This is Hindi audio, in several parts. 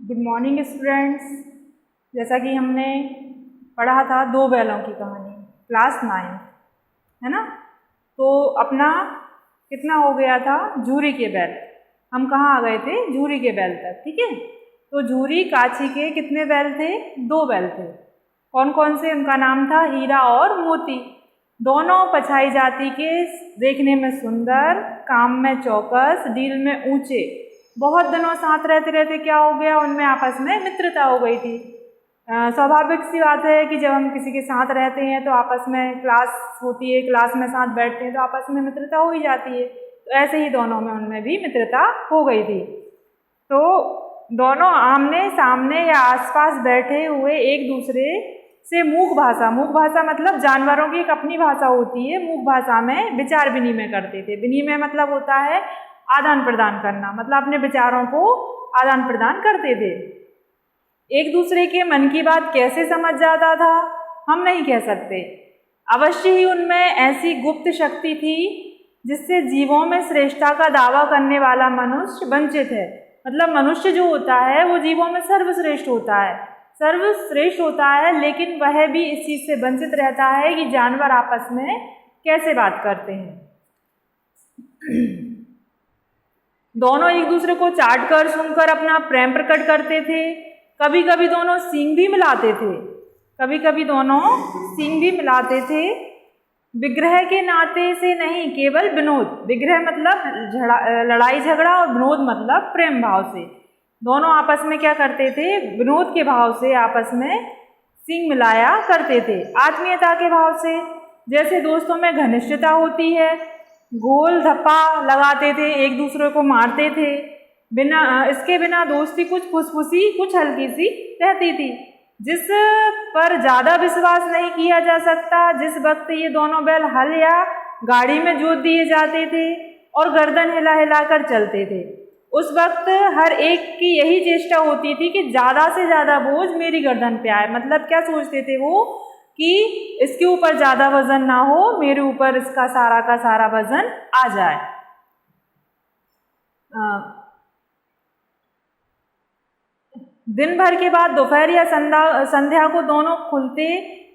Good morning students. जैसा कि हमने पढ़ा था दो बैलों की कहानी क्लास 9 है ना। तो अपना कितना हो गया था झूरी के बैल। हम कहाँ आ गए थे? झूरी के बैल तक। ठीक है, तो झूरी काछी के कितने बैल थे? 2 बैल थे। कौन कौन से? उनका नाम था हीरा और मोती। दोनों पछाई जाति के, देखने में सुंदर, काम में चौकस, डील में ऊंचे। बहुत दिनों साथ रहते रहते क्या हो गया, उनमें आपस में मित्रता हो गई थी। स्वाभाविक सी बात है कि जब हम किसी के साथ रहते हैं तो आपस में क्लास होती है, क्लास में साथ बैठते हैं तो आपस में मित्रता हो ही जाती है। तो ऐसे ही दोनों में उनमें भी मित्रता हो गई थी। तो दोनों आमने सामने या आसपास बैठे हुए एक दूसरे से मूक भाषा मतलब जानवरों की एक अपनी भाषा होती है। मूक भाषा में विचार विनिमय करते थे। विनिमय मतलब होता है आदान प्रदान करना, मतलब अपने विचारों को आदान प्रदान करते थे। एक दूसरे के मन की बात कैसे समझ जाता था हम नहीं कह सकते। अवश्य ही उनमें ऐसी गुप्त शक्ति थी जिससे जीवों में श्रेष्ठता का दावा करने वाला मनुष्य वंचित है। मतलब मनुष्य जो होता है वो जीवों में सर्वश्रेष्ठ होता है, सर्वश्रेष्ठ होता है, लेकिन वह भी इस चीज़ से वंचित रहता है कि जानवर आपस में कैसे बात करते हैं। दोनों एक दूसरे को चाट कर सुनकर अपना प्रेम प्रकट करते थे। कभी कभी दोनों सींग भी मिलाते थे। विग्रह के नाते से नहीं, केवल विनोद। विग्रह मतलब लड़ाई झगड़ा और विनोद मतलब प्रेम भाव से। दोनों आपस में क्या करते थे? विनोद के भाव से आपस में सींग मिलाया करते थे। आत्मीयता के भाव से, जैसे दोस्तों में घनिष्ठता होती है। गोल धप्पा लगाते थे, एक दूसरे को मारते थे। इसके बिना दोस्ती कुछ फुसफुसी, कुछ हल्की सी रहती थी, जिस पर ज़्यादा विश्वास नहीं किया जा सकता। जिस वक्त ये दोनों बैल हल या गाड़ी में जोत दिए जाते थे और गर्दन हिला हिला कर चलते थे, उस वक्त हर एक की यही चेष्टा होती थी कि ज़्यादा से ज़्यादा बोझ मेरी गर्दन पे आए। मतलब क्या सोचते थे वो कि इसके ऊपर ज़्यादा वजन ना हो, मेरे ऊपर इसका सारा का सारा वजन आ जाए। दिन भर के बाद दोपहर या संध्या को दोनों खुलते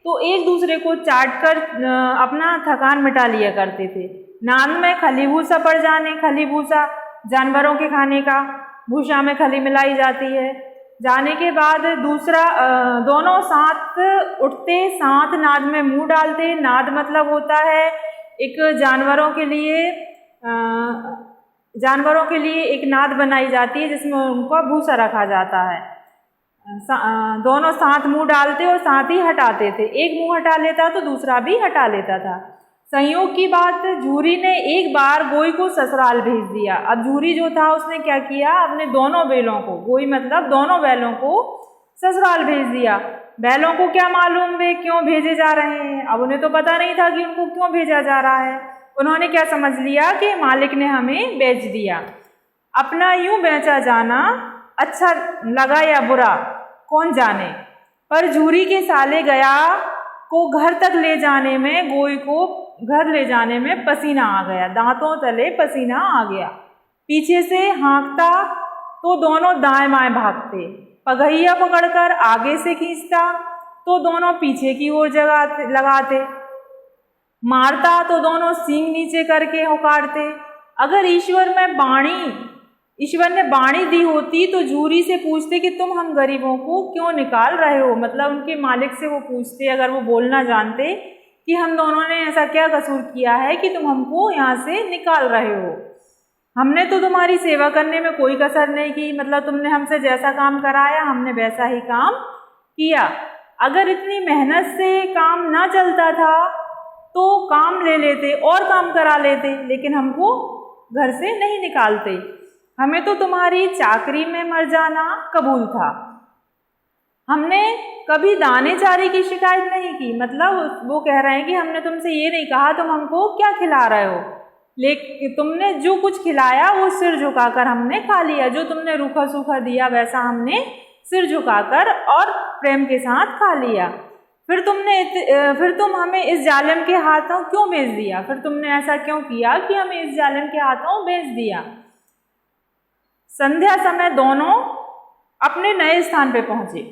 तो एक दूसरे को चाट कर अपना थकान मिटा लिया करते थे। नान में खली भूसा पड़ जाने, खली भूसा जानवरों के खाने का, भूसा में खली मिलाई जाती है। जाने के बाद दोनों साथ उठते, साथ नाद में मुंह डालते। नाद मतलब होता है एक जानवरों के लिए एक नाद बनाई जाती है जिसमें उनका भूसा रखा जाता है। दोनों साथ मुंह डालते और साथ ही हटाते थे। एक मुंह हटा लेता तो दूसरा भी हटा लेता था। संयोग की बात, झूरी ने एक बार गोई को ससुराल भेज दिया। अब झूरी जो था उसने क्या किया, अपने दोनों बैलों को, गोई मतलब दोनों बैलों को ससुराल भेज दिया। बैलों को क्या मालूम वे क्यों भेजे जा रहे हैं। अब उन्हें तो पता नहीं था कि उनको क्यों भेजा जा रहा है। उन्होंने क्या समझ लिया कि मालिक ने हमें बेच दिया। अपना यूं बेचा जाना अच्छा लगा या बुरा कौन जाने, पर झूरी के साले गया को घर तक ले जाने में, गोई को घर ले जाने में पसीना आ गया, दांतों तले पसीना आ गया। पीछे से हाँकता तो दोनों दाएं बाएं भागते, पगहिया पकड़कर आगे से खींचता तो दोनों पीछे की ओर लगाते, मारता तो दोनों सींग नीचे करके हुकारते। अगर ईश्वर ने बाणी दी होती तो झूरी से पूछते कि तुम हम गरीबों को क्यों निकाल रहे हो। मतलब उनके मालिक से वो पूछते, अगर वो बोलना जानते, कि हम दोनों ने ऐसा क्या कसूर किया है कि तुम हमको यहाँ से निकाल रहे हो। हमने तो तुम्हारी सेवा करने में कोई कसर नहीं की। मतलब तुमने हमसे जैसा काम कराया हमने वैसा ही काम किया। अगर इतनी मेहनत से काम ना चलता था तो काम ले लेते और काम करा लेते, लेकिन हमको घर से नहीं निकालते। हमें तो तुम्हारी चाकरी में मर जाना कबूल था। हमने कभी दाने चारे की शिकायत नहीं की। मतलब वो कह रहे हैं कि हमने तुमसे ये नहीं कहा तुम हमको क्या खिला रहे हो, लेकिन तुमने जो कुछ खिलाया वो सिर झुकाकर हमने खा लिया। जो तुमने रूखा सूखा दिया वैसा हमने सिर झुकाकर और प्रेम के साथ खा लिया। फिर तुम हमें इस जालिम के हाथों क्यों भेज दिया? फिर तुमने ऐसा क्यों किया कि हमें इस जालिम के हाथों भेज दिया? संध्या समय दोनों अपने नए स्थान पे पहुंचे।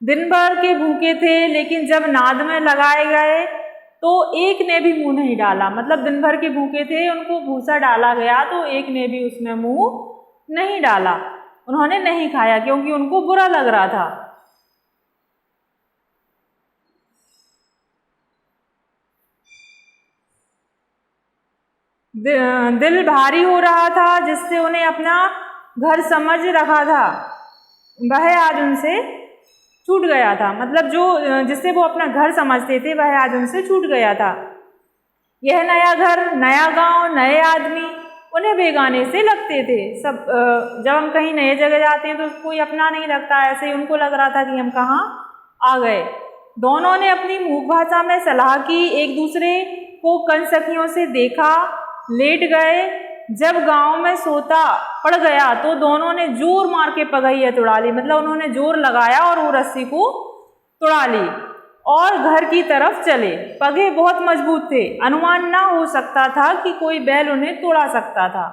दिन भर के भूखे थे, लेकिन जब नाद में लगाए गए तो एक ने भी मुंह नहीं डाला। मतलब दिन भर के भूखे थे, उनको भूसा डाला गया तो एक ने भी उसमें मुंह नहीं डाला, उन्होंने नहीं खाया क्योंकि उनको बुरा लग रहा था। दिल भारी हो रहा था, जिससे उन्हें अपना घर समझ रखा था वह आज उनसे छूट गया था। मतलब जो जिससे वो अपना घर समझते थे वह आज उनसे छूट गया था। यह नया घर, नया गांव, नए आदमी उन्हें बेगाने से लगते थे। सब जब हम कहीं नए जगह जाते हैं तो कोई अपना नहीं लगता, ऐसे ही उनको लग रहा था कि हम कहाँ आ गए। दोनों ने अपनी मूक भाषा में सलाह की, एक दूसरे को कनसखियों से देखा, लेट गए। जब गांव में सोता पड़ गया तो दोनों ने जोर मार के पगहिया तुड़ा ली। मतलब उन्होंने जोर लगाया और वो रस्सी को तुड़ा ली और घर की तरफ चले। पगे बहुत मजबूत थे, अनुमान ना हो सकता था कि कोई बैल उन्हें तोड़ा सकता था।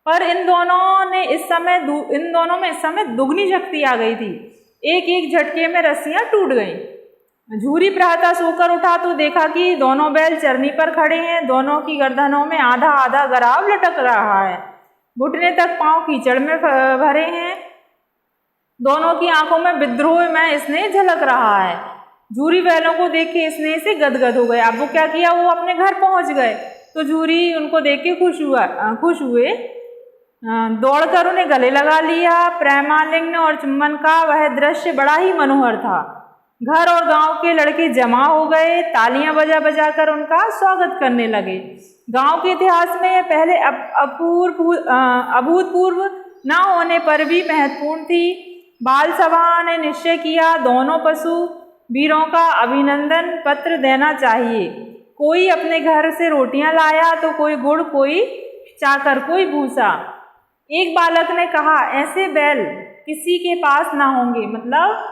पर इन दोनों में इस समय दुगनी शक्ति आ गई थी। एक एक झटके में रस्सियां टूट गईं। झूरी प्रातः सोकर उठा तो देखा कि दोनों बैल चरनी पर खड़े हैं। दोनों की गर्दनों में आधा आधा गराव लटक रहा है, घुटने तक पांव कीचड़ में भरे हैं। दोनों की आंखों में विद्रोह में स्नेह झलक रहा है। झूरी बैलों को देख के स्नेह से गदगद हो गए। अब वो क्या किया, वो अपने घर पहुंच गए तो झूरी उनको देख के खुश हुए, दौड़कर उन्हें गले लगा लिया। प्रेमालिंगन और चुम्बन का वह दृश्य बड़ा ही मनोहर था। घर और गांव के लड़के जमा हो गए, तालियां बजा बजा कर उनका स्वागत करने लगे। गांव के इतिहास में यह पहले अभूतपूर्व न होने पर भी महत्वपूर्ण थी। बाल सभा ने निश्चय किया, दोनों पशु वीरों का अभिनंदन पत्र देना चाहिए। कोई अपने घर से रोटियां लाया तो कोई गुड़, कोई चाकर, कोई भूसा। एक बालक ने कहा, ऐसे बैल किसी के पास ना होंगे। मतलब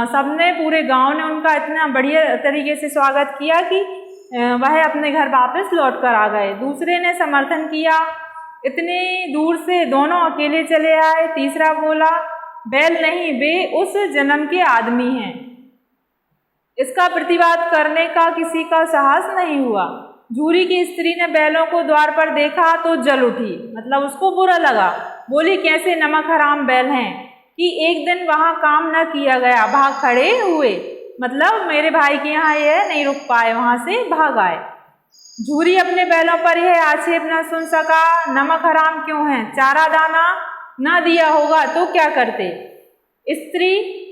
सबने, पूरे गांव ने उनका इतना बढ़िया तरीके से स्वागत किया कि वह अपने घर वापस लौट कर आ गए। दूसरे ने समर्थन किया, इतने दूर से दोनों अकेले चले आए। तीसरा बोला, बैल नहीं, वे उस जन्म के आदमी हैं। इसका प्रतिवाद करने का किसी का साहस नहीं हुआ। झूरी की स्त्री ने बैलों को द्वार पर देखा तो जल उठी। मतलब उसको बुरा लगा, बोली, कैसे नमक हराम बैल हैं कि एक दिन वहां काम न किया गया, भाग खड़े हुए। मतलब मेरे भाई के यहाँ ये नहीं रुक पाए, वहां से भाग आए। झूरी अपने बैलों पर यह आक्षेप न सुन सका, नमक हराम क्यों है, चारा दाना न दिया होगा तो क्या करते। स्त्री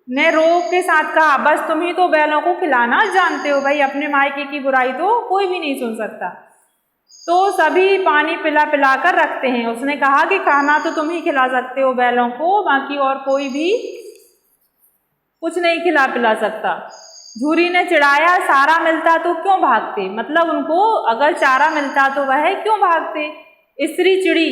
ने रोग के साथ कहा, बस तुम ही तो बैलों को खिलाना जानते हो। भाई अपने मायके की बुराई तो कोई भी नहीं सुन सकता। तो सभी पानी पिला पिला कर रखते हैं। उसने कहा कि खाना तो तुम ही खिला सकते हो बैलों को, बाकी और कोई भी कुछ नहीं खिला पिला सकता। झूरी ने चिढ़ाया, सारा मिलता तो क्यों भागते। मतलब उनको अगर चारा मिलता तो वह क्यों भागते। स्त्री चिड़ी,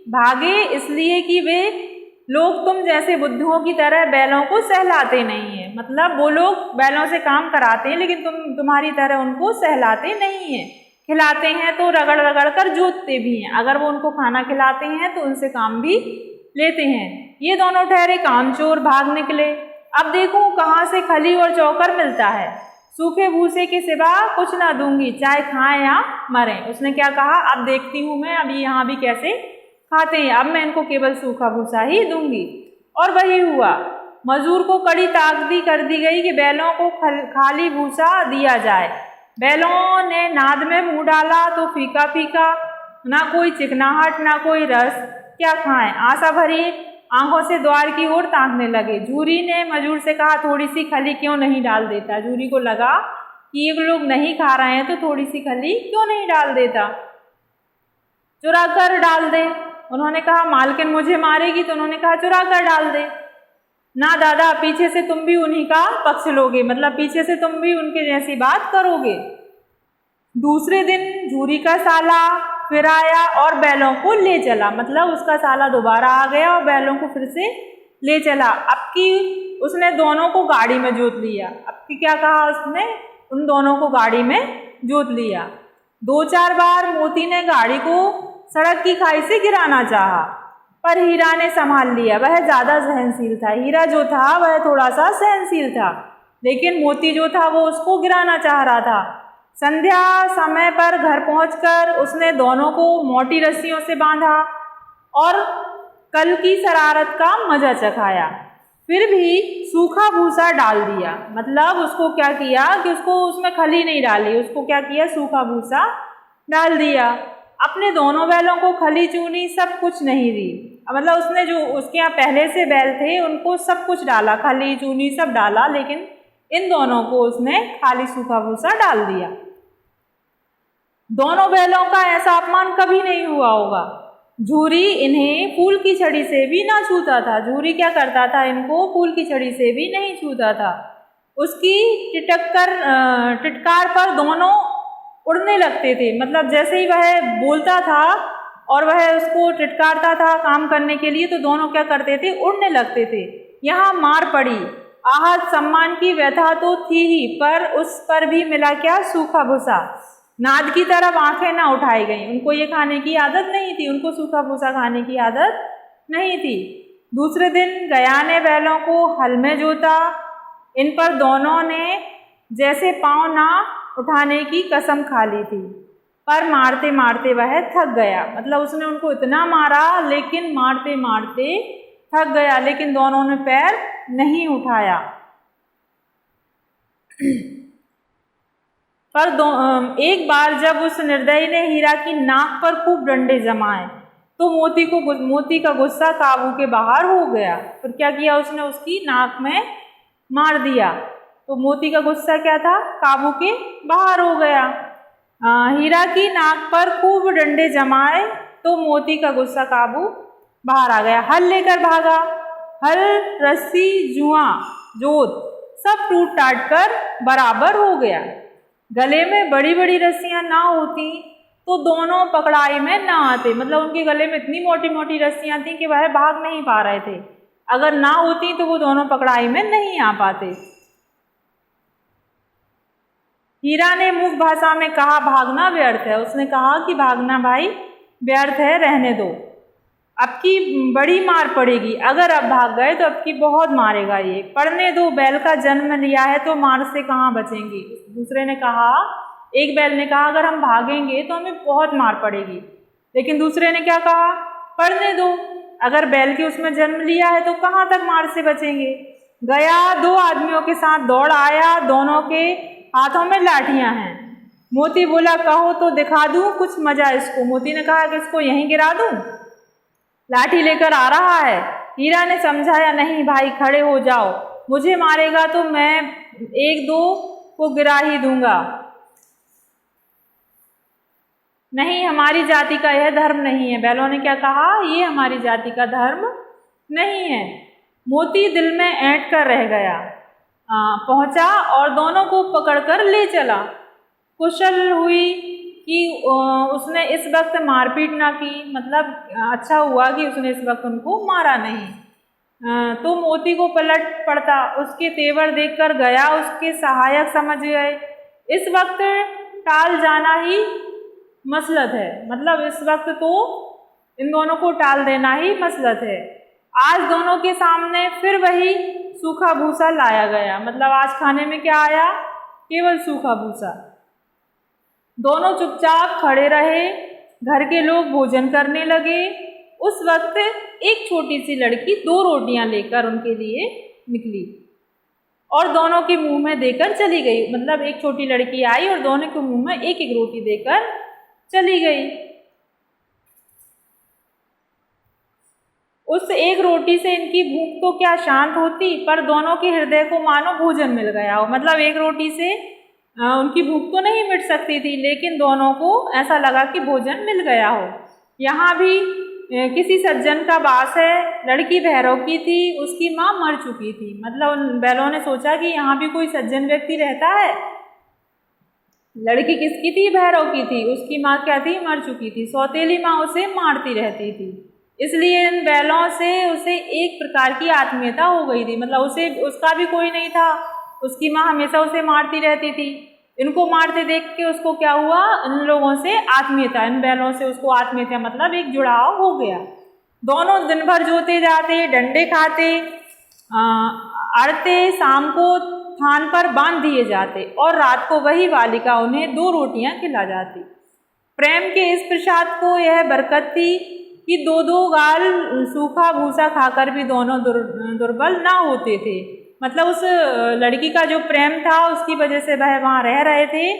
भागे इसलिए कि वे लोग तुम जैसे बुद्धुओं की तरह बैलों को सहलाते नहीं है। मतलब वो लोग बैलों से काम कराते हैं लेकिन तुम्हारी तरह उनको सहलाते नहीं है। खिलाते हैं तो रगड़ रगड़ कर जोतते भी हैं। अगर वो उनको खाना खिलाते हैं तो उनसे काम भी लेते हैं। ये दोनों ठहरे कामचोर, भाग निकले। अब देखूं कहाँ से खली और चौकर मिलता है। सूखे भूसे के सिवा कुछ ना दूंगी, चाहे खाएं या मरें। उसने क्या कहा, अब देखती हूँ मैं अभी यहाँ भी कैसे खाते हैं, अब मैं इनको केवल सूखा भूसा ही दूंगी। और वही हुआ। मजदूर को कड़ी ताकदी कर दी गई कि बैलों को खाली भूसा दिया जाए। बैलों ने नाद में मुंह डाला तो फीका फीका, ना कोई चिकनाहट ना कोई रस। क्या खाएं, आशा भरी आंखों से द्वार की ओर ताकने लगे। झूरी ने मजदूर से कहा, थोड़ी सी खली क्यों नहीं डाल देता। झूरी को लगा कि ये लोग नहीं खा रहे हैं तो थोड़ी सी खली क्यों नहीं डाल देता, चुरा कर डाल दे। उन्होंने कहा, मालकिन मुझे मारेगी, तो उन्होंने कहा चुरा कर डाल दे। ना दादा, पीछे से तुम भी उन्हीं का पक्ष लोगे, मतलब पीछे से तुम भी उनके जैसी बात करोगे। दूसरे दिन झूरी का साला फिर आया और बैलों को ले चला। मतलब उसका साला दोबारा आ गया और बैलों को फिर से ले चला। अब की उसने दोनों को गाड़ी में जोत लिया। अब की क्या कहा उसने, उन दोनों को गाड़ी में जोत लिया। 2-4 बार मोती ने गाड़ी को सड़क की खाई से गिराना चाहा, पर हीरा ने संभाल लिया, वह ज़्यादा सहनशील था। हीरा जो था वह थोड़ा सा सहनशील था, लेकिन मोती जो था वो उसको गिराना चाह रहा था। संध्या समय पर घर पहुंचकर उसने दोनों को मोटी रस्सियों से बांधा और कल की शरारत का मजा चखाया। फिर भी सूखा भूसा डाल दिया, मतलब उसको क्या किया कि उसको उसमें खली नहीं डाली, उसको क्या किया, सूखा भूसा डाल दिया। अपने दोनों बैलों को खली चूनी, सब कुछ नहीं दी, मतलब उसने जो उसके यहाँ पहले से बैल थे उनको सब कुछ डाला, खली चूनी सब डाला, लेकिन इन दोनों को उसने खाली सूखा भूसा डाल दिया। दोनों बैलों का ऐसा अपमान कभी नहीं हुआ होगा। झूरी इन्हें फूल की छड़ी से भी ना छूता था। झूरी क्या करता था, इनको फूल की छड़ी से भी नहीं छूता था। उसकी टिटकार पर दोनों उड़ने लगते थे, मतलब जैसे ही वह बोलता था और वह उसको टिटकारता था काम करने के लिए, तो दोनों क्या करते थे, उड़ने लगते थे। यहाँ मार पड़ी, आहत सम्मान की व्यथा तो थी ही, पर उस पर भी मिला क्या, सूखा भूसा। नाद की तरफ आंखें ना उठाई गईं, उनको ये खाने की आदत नहीं थी, उनको सूखा भूसा खाने की आदत नहीं थी। दूसरे दिन गया ने बैलों को हल में जोता। इन पर दोनों ने जैसे पाँव ना उठाने की कसम खा ली थी, पर मारते मारते वह थक गया, मतलब उसने उनको इतना मारा लेकिन मारते मारते थक गया, लेकिन दोनों ने पैर नहीं उठाया। पर एक बार जब उस निर्दयी ने हीरा की नाक पर खूब डंडे जमाए तो मोती का गुस्सा काबू के बाहर हो गया। फिर क्या किया उसने, उसकी नाक में मार दिया, तो मोती का गुस्सा क्या था, काबू के बाहर हो गया। हीरा की नाक पर खूब डंडे जमाए तो मोती का गुस्सा काबू बाहर आ गया। हल लेकर भागा, हल, रस्सी, जुआ, जोत सब टूट टाट कर बराबर हो गया। गले में बड़ी बड़ी रस्सियां ना होती तो दोनों पकड़ाई में ना आते, मतलब उनके गले में इतनी मोटी मोटी रस्सियां थी कि वह भाग नहीं पा रहे थे। अगर ना होती तो वो दोनों पकड़ाई में नहीं आ पाते। हीरा ने मुख भाषा में कहा, भागना व्यर्थ है। उसने कहा कि भागना भाई व्यर्थ है, रहने दो, अब की बड़ी मार पड़ेगी, अगर अब भाग गए तो अब की बहुत मारेगा ये, पढ़ने दो, बैल का जन्म लिया है तो मार से कहाँ बचेंगे। दूसरे ने कहा, एक बैल ने कहा अगर हम भागेंगे तो हमें बहुत मार पड़ेगी, लेकिन दूसरे ने क्या कहा, पढ़ने दो, अगर बैल के उसमें जन्म लिया है तो कहाँ तक मार से बचेंगे। गया, दो आदमियों के साथ दौड़ आया, दोनों के हाथों में लाठियां हैं। मोती बोला, कहो तो दिखा दूं कुछ मजा इसको। मोती ने कहा कि इसको यहीं गिरा दूं, लाठी लेकर आ रहा है। हीरा ने समझाया, नहीं भाई खड़े हो जाओ, मुझे मारेगा तो मैं एक दो को गिरा ही दूंगा। नहीं, हमारी जाति का यह धर्म नहीं है। बैलों ने क्या कहा, ये हमारी जाति का धर्म नहीं है। मोती दिल में ऐंठ कर रह गया, पहुंचा और दोनों को पकड़कर ले चला। कुशल हुई कि उसने इस वक्त मारपीट ना की, मतलब अच्छा हुआ कि उसने इस वक्त उनको मारा नहीं। तो मोती को पलट पड़ता, उसके तेवर देखकर गया उसके सहायक समझ गए। इस वक्त टाल जाना ही मसलत है, मतलब इस वक्त तो इन दोनों को टाल देना ही मसलत है। आज दोनों के सामने फिर वही सूखा भूसा लाया गया, मतलब आज खाने में क्या आया, केवल सूखा भूसा। दोनों चुपचाप खड़े रहे, घर के लोग भोजन करने लगे। उस वक्त एक छोटी सी लड़की 2 रोटियां लेकर उनके लिए निकली और दोनों के मुंह में देकर चली गई, मतलब एक छोटी लड़की आई और दोनों के मुंह में एक एक रोटी देकर चली गई। उस एक रोटी से इनकी भूख तो क्या शांत होती, पर दोनों के हृदय को मानो भोजन मिल गया हो, मतलब एक रोटी से उनकी भूख तो नहीं मिट सकती थी, लेकिन दोनों को ऐसा लगा कि भोजन मिल गया हो। यहाँ भी किसी सज्जन का वास है, लड़की भैरव की थी, उसकी माँ मर चुकी थी, मतलब उन बैलों ने सोचा कि यहाँ भी कोई सज्जन व्यक्ति रहता है। लड़की किसकी थी, भैरव की थी, उसकी माँ क्या थी, मर चुकी थी, सौतेली माँ उसे मारती रहती थी, इसलिए इन बैलों से उसे एक प्रकार की आत्मीयता हो गई थी, मतलब उसे उसका भी कोई नहीं था, उसकी माँ हमेशा उसे मारती रहती थी। इनको मारते देख के उसको क्या हुआ, इन लोगों से आत्मीयता, इन बैलों से उसको आत्मीयता, मतलब एक जुड़ाव हो गया। दोनों दिन भर जोते जाते, डंडे खाते, अड़ते, शाम को थान पर बांध दिए जाते और रात को वही बालिका उन्हें 2 रोटियां खिला जाती। प्रेम के इस प्रसाद को यह बरकत थी कि 2-2 गाल सूखा भूसा खाकर भी दोनों दुर्बल ना होते थे। मतलब उस लड़की का जो प्रेम था उसकी वजह से वह वहाँ रह रहे थे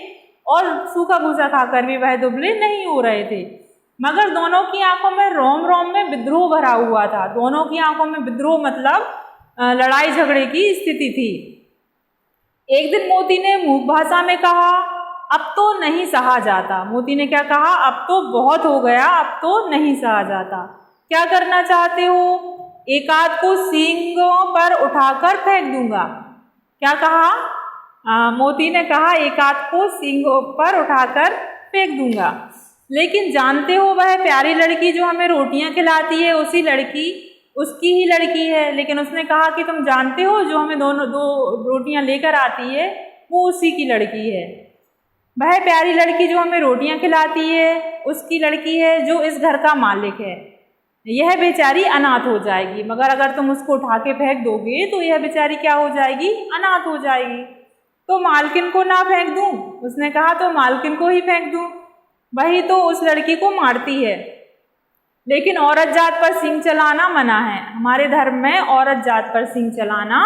और सूखा भूसा खाकर भी वह दुबले नहीं हो रहे थे। मगर दोनों की आंखों में रोम रोम में विद्रोह भरा हुआ था। दोनों की आंखों में विद्रोह मतलब लड़ाई झगड़े की स्थिति थी। एक दिन मोती ने मूक भाषा में कहा, अब तो नहीं सहा जाता। मोती ने क्या कहा? अब तो बहुत हो गया, अब तो नहीं सहा जाता। क्या करना चाहते हो? एक आध को सींगों पर उठाकर फेंक दूंगा। क्या कहा? मोती ने कहा एक आध को सींगों पर उठाकर फेंक दूंगा। लेकिन जानते हो वह प्यारी लड़की जो हमें रोटियां खिलाती है उसकी ही लड़की है। लेकिन उसने कहा कि तुम जानते हो जो हमें 2 रोटियां लेकर आती है वो उसी की लड़की है। वह प्यारी लड़की जो हमें रोटियां खिलाती है उसकी लड़की है जो इस घर का मालिक है। यह बेचारी अनाथ हो जाएगी, मगर अगर तुम उसको उठा के फेंक दोगे तो यह बेचारी क्या हो जाएगी? अनाथ हो जाएगी। तो मालकिन को ना फेंक दूं? उसने कहा तो मालकिन को ही फेंक दूं, वही तो उस लड़की को मारती है। लेकिन औरत जात पर सींग चलाना मना है। हमारे धर्म में औरत जात पर सींग चलाना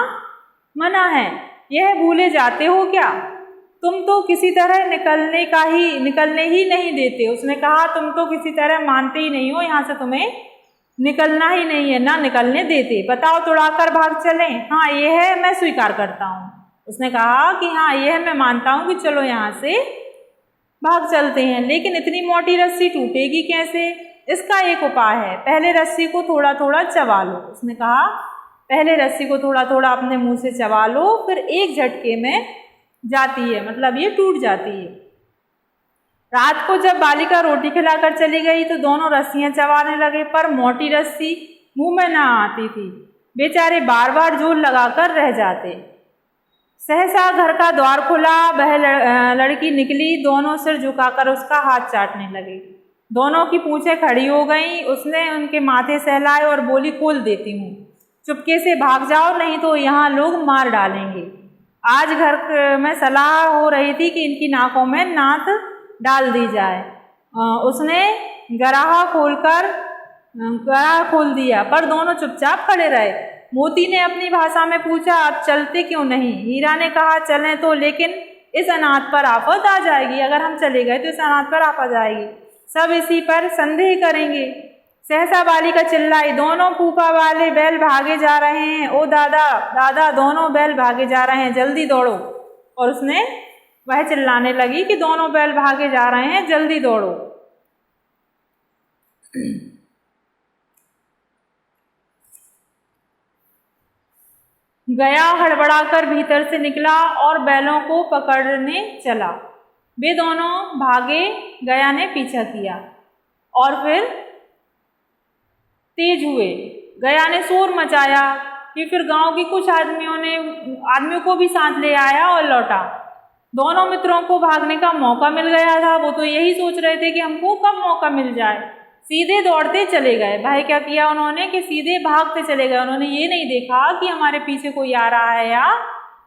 मना है। यह भूले जाते हो क्या? तुम तो किसी तरह निकलने ही नहीं देते। उसने कहा तुम तो किसी तरह मानते ही नहीं हो, यहाँ से तुम्हें निकलना ही नहीं है, ना निकलने देते। बताओ तुड़ाकर भाग चलें? हाँ यह मैं स्वीकार करता हूँ। उसने कहा कि हाँ यह मैं मानता हूँ कि चलो यहाँ से भाग चलते हैं, लेकिन इतनी मोटी रस्सी टूटेगी कैसे? इसका एक उपाय है, पहले रस्सी को थोड़ा थोड़ा चबा लो। उसने कहा पहले रस्सी को थोड़ा थोड़ा अपने मुंह से चबा लो, फिर एक झटके में जाती है, मतलब ये टूट जाती है। रात को जब बालिका रोटी खिलाकर चली गई तो दोनों रस्सियां चबाने लगे, पर मोटी रस्सी मुंह में ना आती थी। बेचारे बार बार जोर लगाकर रह जाते। सहसा घर का द्वार खुला, वह लड़की निकली, दोनों सिर झुकाकर उसका हाथ चाटने लगी। दोनों की पूंछें खड़ी हो गईं। उसने उनके माथे सहलाए और बोली, खोल देती हूँ, चुपके से भाग जाओ, नहीं तो यहाँ लोग मार डालेंगे। आज घर में सलाह हो रही थी कि इनकी नाकों में नाथ डाल दी जाए। उसने गराहा खोल दिया, पर दोनों चुपचाप खड़े रहे। मोती ने अपनी भाषा में पूछा, आप चलते क्यों नहीं? हीरा ने कहा, चलें तो, लेकिन इस अनाथ पर आफत आ जाएगी। अगर हम चले गए तो इस अनाथ पर आफत आएगी, सब इसी पर संदेह करेंगे। सहसा बालिका चिल्लाई, दोनों फूफा वाले बैल भागे जा रहे हैं। ओ दादा दादा, दोनों बैल भागे जा रहे हैं, जल्दी दौड़ो। और वह चिल्लाने लगी कि दोनों बैल भागे जा रहे हैं, जल्दी दौड़ो। गया हड़बड़ाकर भीतर से निकला और बैलों को पकड़ने चला। वे दोनों भागे, गया ने पीछा किया और फिर तेज हुए। गया ने शोर मचाया कि फिर गांव की कुछ आदमियों को भी साथ ले आया और लौटा। दोनों मित्रों को भागने का मौका मिल गया था। वो तो यही सोच रहे थे कि हमको कब मौका मिल जाए। सीधे दौड़ते चले गए। भाई क्या किया उन्होंने कि सीधे भागते चले गए। उन्होंने ये नहीं देखा कि हमारे पीछे कोई आ रहा है या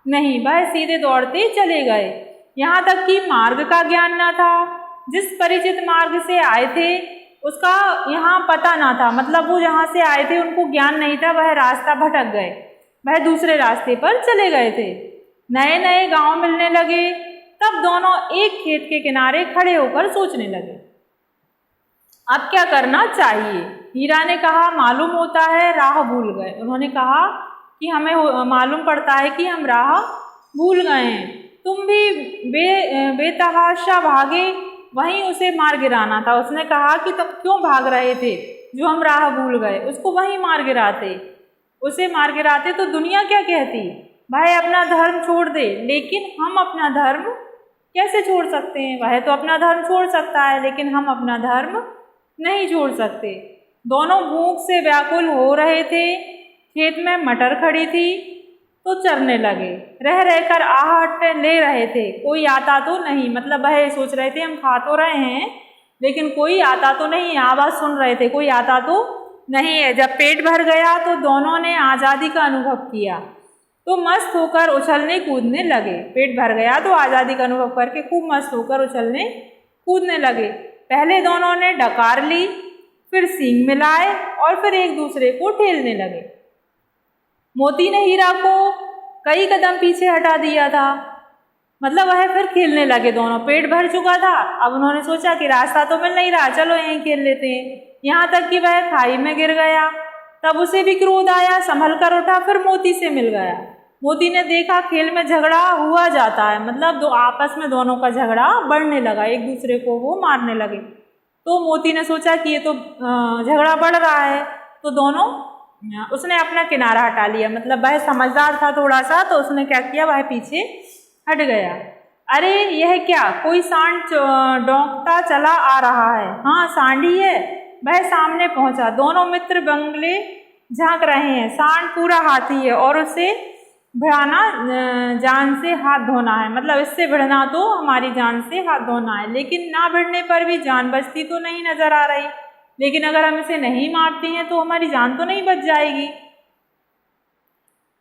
नहीं, भाई सीधे दौड़ते चले गए। यहाँ तक कि मार्ग का ज्ञान न था। जिस परिचित मार्ग से आए थे उसका यहाँ पता ना था, मतलब वो जहाँ से आए थे उनको ज्ञान नहीं था, वह रास्ता भटक गए, वह दूसरे रास्ते पर चले गए थे। नए नए गांव मिलने लगे। तब दोनों एक खेत के किनारे खड़े होकर सोचने लगे, अब क्या करना चाहिए। हीरा ने कहा, मालूम होता है राह भूल गए। उन्होंने कहा कि हमें मालूम पड़ता है कि हम राह भूल गए हैं। तुम भी बेतहाशा भागे, वहीं उसे मार गिराना था। उसने कहा कि तुम क्यों भाग रहे थे? जो हम राह भूल गए उसको वहीं मार गिराते, उसे मार गिराते तो दुनिया क्या कहती। भाई अपना धर्म छोड़ दे। लेकिन हम अपना धर्म कैसे छोड़ सकते हैं? वह तो अपना धर्म छोड़ सकता है, लेकिन हम अपना धर्म नहीं छोड़ सकते। दोनों भूख से व्याकुल हो रहे थे। खेत में मटर खड़ी थी तो चरने लगे। रह रहकर आहट ले रहे थे, कोई आता तो नहीं, मतलब वह सोच रहे थे हम खा तो रहे हैं लेकिन कोई आता तो नहीं। आवाज़ सुन रहे थे, कोई आता तो नहीं है। जब पेट भर गया तो दोनों ने आज़ादी का अनुभव किया तो मस्त होकर उछलने कूदने लगे। पेट भर गया तो आज़ादी का अनुभव करके खूब मस्त होकर उछलने कूदने लगे। पहले दोनों ने डकार ली, फिर सींग मिलाए और फिर एक दूसरे को ठेलने लगे। मोती ने हीरा को कई कदम पीछे हटा दिया था, मतलब वह फिर खेलने लगे। दोनों पेट भर चुका था, अब उन्होंने सोचा कि रास्ता तो मिल नहीं रहा, चलो यहीं खेल लेते हैं। यहाँ तक कि वह खाई में गिर गया। तब उसे भी क्रोध आया, संभल कर उठा, फिर मोती से मिल गया। मोती ने देखा खेल में झगड़ा हुआ जाता है, मतलब आपस में दोनों का झगड़ा बढ़ने लगा, एक दूसरे को वो मारने लगे। तो मोती ने सोचा कि ये तो झगड़ा बढ़ रहा है, तो दोनों उसने अपना किनारा हटा लिया, मतलब वह समझदार था थोड़ा सा, तो उसने क्या किया, वह पीछे हट गया। अरे यह क्या, कोई सांड डोंकता चला आ रहा है। हाँ सांड ही है। वह सामने पहुंचा। दोनों मित्र बंगले झांक रहे हैं। सांड पूरा हाथी है और उसे भिड़ाना जान से हाथ धोना है, मतलब इससे भिड़ना तो हमारी जान से हाथ धोना है। लेकिन ना भिड़ने पर भी जान बचती तो नहीं नजर आ रही, लेकिन अगर हम इसे नहीं मारते हैं तो हमारी जान तो नहीं बच जाएगी।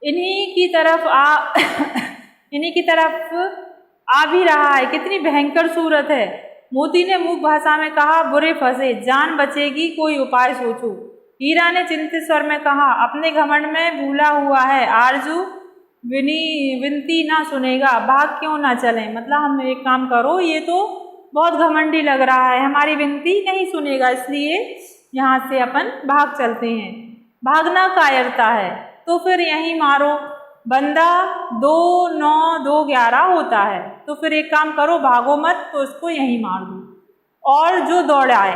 इन्हीं की तरफ आ भी रहा है, कितनी भयंकर सूरत है। मोती ने मूक भाषा में कहा, बुरे फंसे, जान बचेगी, कोई उपाय सोचो। हीरा ने चिंतित स्वर में कहा, अपने घमंड में भूला हुआ है, आरजू विनती ना सुनेगा, भाग क्यों ना चले। मतलब हम एक काम करो, ये तो बहुत घमंडी लग रहा है, हमारी विनती नहीं सुनेगा, इसलिए यहाँ से अपन भाग चलते हैं। भागना कायरता है, तो फिर यहीं मारो। बंदा 2 9 2 11 होता है, तो फिर एक काम करो, भागो मत, तो इसको यहीं मार दो। और जो दौड़ आए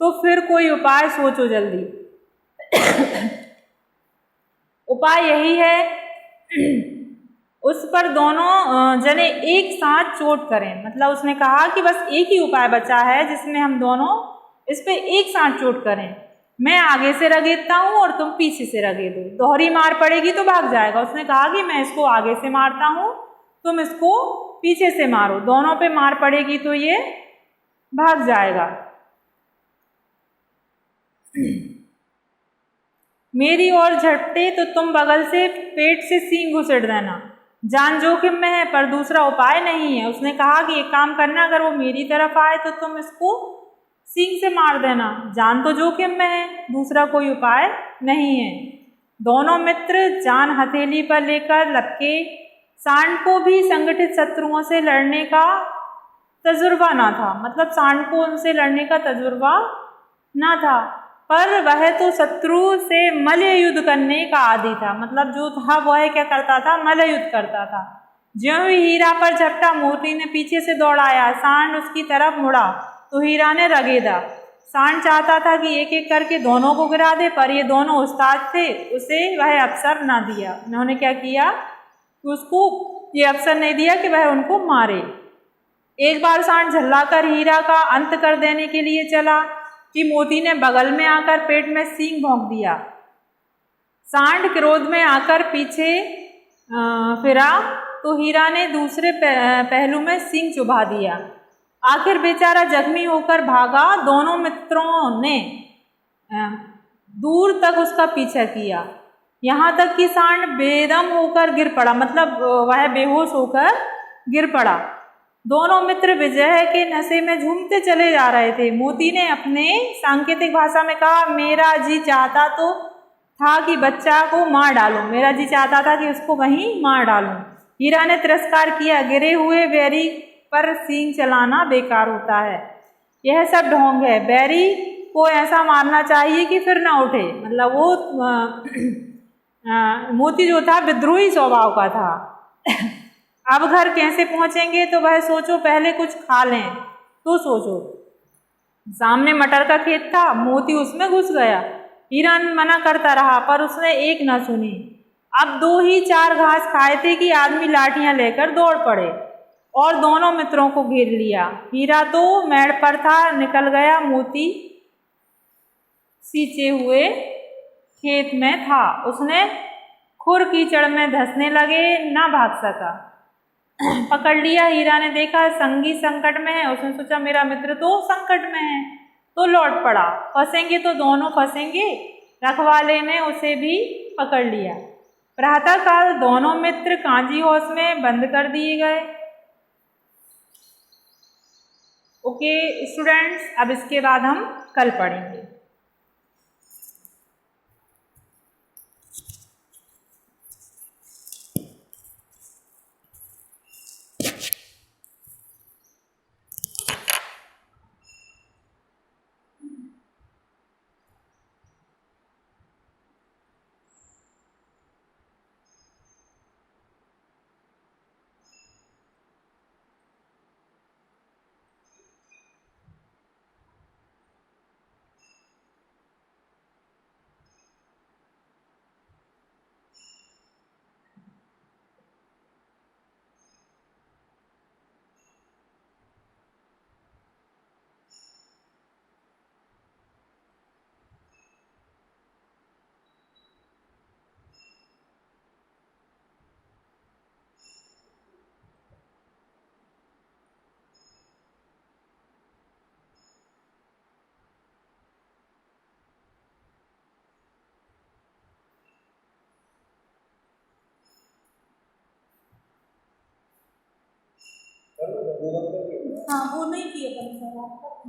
तो फिर कोई उपाय सोचो जल्दी। उपाय यही है, उस पर दोनों जने एक साथ चोट करें। मतलब उसने कहा कि बस एक ही उपाय बचा है जिसमें हम दोनों इस पे एक साथ चोट करें। मैं आगे से रगेदता हूँ और तुम पीछे से रगेदो, दोहरी मार पड़ेगी तो भाग जाएगा। उसने कहा कि मैं इसको आगे से मारता हूँ, तुम इसको पीछे से मारो, दोनों पे मार पड़ेगी तो ये भाग जाएगा। मेरी ओर झटते तो तुम बगल से पेट से सींग घुसेड़ देना। जान जोखिम में है पर दूसरा उपाय नहीं है। उसने कहा कि एक काम करना, अगर वो मेरी तरफ आए तो तुम इसको सींग से मार देना, जान तो जोखिम में है, दूसरा कोई उपाय नहीं है। दोनों मित्र जान हथेली पर लेकर लपके। सांड को भी संगठित शत्रुओं से लड़ने का तजुर्बा ना था, मतलब सांड को उनसे लड़ने का तजुर्बा ना था, पर वह तो शत्रु से मल्ल युद्ध करने का आदी था। मतलब जो था वह क्या करता था, मल्ल युद्ध करता था। ज्यों ही हीरा पर झपटा, मोती ने पीछे से दौड़ाया। सांड उसकी तरफ मुड़ा तो हीरा ने रगेदा। सांड चाहता था कि एक एक करके दोनों को गिरा दे, पर ये दोनों उस्ताद थे, उसे वह अवसर ना दिया। उन्होंने क्या किया, उसको ये अवसर नहीं दिया कि वह उनको मारे। एक बार सांड झल्लाकर हीरा का अंत कर देने के लिए चला कि मोती ने बगल में आकर पेट में सींग भोंक दिया। सांड क्रोध में आकर पीछे फिरा तो हीरा ने दूसरे पहलू में सींग चुभा दिया। आखिर बेचारा जख्मी होकर भागा। दोनों मित्रों ने दूर तक उसका पीछा किया, यहाँ तक कि सांड बेदम होकर गिर पड़ा, मतलब वह बेहोश होकर गिर पड़ा। दोनों मित्र विजय के नशे में झूमते चले जा रहे थे। मोती ने अपने सांकेतिक भाषा में कहा, मेरा जी चाहता तो था कि बच्चा को मार डालूं, मेरा जी चाहता था कि उसको वहीं मार डालूं। हीरा ने तिरस्कार किया, गिरे हुए बैरी पर सींग चलाना बेकार होता है, यह सब ढोंग है। बैरी को ऐसा मारना चाहिए कि फिर ना उठे। मतलब वो मोती जो था विद्रोही स्वभाव का था। अब घर कैसे पहुंचेंगे, तो वह सोचो पहले कुछ खा लें तो सोचो। सामने मटर का खेत था, मोती उसमें घुस गया। हीरा मना करता रहा पर उसने एक न सुनी। अब 2 ही 4 घास खाए थे कि आदमी लाठियां लेकर दौड़ पड़े और दोनों मित्रों को घेर लिया। हीरा तो मेड़ पर था, निकल गया। मोती सींचे हुए खेत में था, उसने खुर कीचड़ में धंसने लगे, ना भाग सका। पकड़ लिया। हीरा ने देखा संगी संकट में है, उसने सोचा मेरा मित्र तो संकट में है, तो लौट पड़ा, फंसेंगे तो दोनों फंसेंगे, रखवाले ने उसे भी पकड़ लिया। प्रातःकाल दोनों मित्र कांजी हाउस में बंद कर दिए गए। ओके स्टूडेंट्स, अब इसके बाद हम कल पढ़ेंगे। हाँ वो नहीं किए अपन सर।